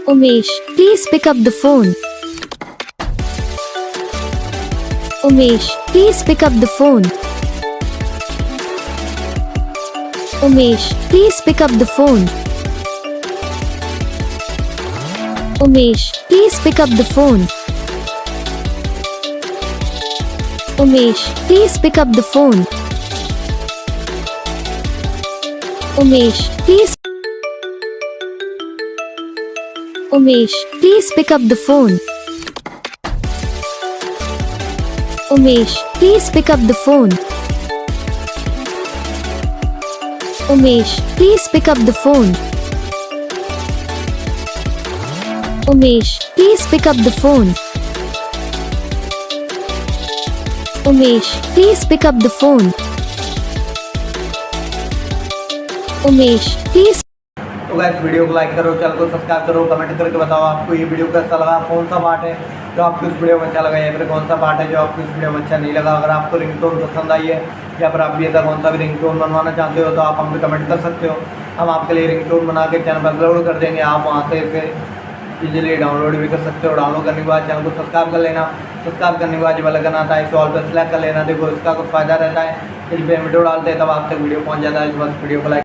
Umesh, please pick up the phone. Umesh, please pick up the phone. Umesh, please pick up the phone. Umesh, please pick up the phone. Umesh, please pick up the phone. Umesh, please. Umesh, please pick up the phone. Umesh, please pick up the phone. Umesh, please pick up the phone. Umesh, please pick up the phone. Umesh, please pick up the phone. Umesh, please. तो guys video को like करो, channel को subscribe करो, comment करके बताओ आपको ये video कैसा लगा, कौन सा पार्ट है जो आपको इस वीडियो में अच्छा लगा या फिर कौन सा पार्ट है जो आपको इस वीडियो में अच्छा नहीं लगा। अगर आपको रिंगटोन पसंद आई है या फिर आप भी ऐसा कौन सा भी रिंगटोन बनवाना चाहते हो तो आप हम पे कमेंट कर सकते हो। हम आपके लिए रिंगटोन बना के चैनल पर अपलोड कर देंगे। आप वहाँ से इसे इजीली डाउनलोड भी कर सकते हो। डाउनलोड करने के बाद चैनल को सब्सक्राइब कर लेना। सब्सक्राइब करने के बाद जो बेल आता है इसे ऑल पर सेलेक्ट कर लेना। देखो इसका कुछ फ़ायदा रहता है, यदि पेमेंट डालते हैं तब आप तक वीडियो पहुँच जाता है। बस वीडियो को लाइक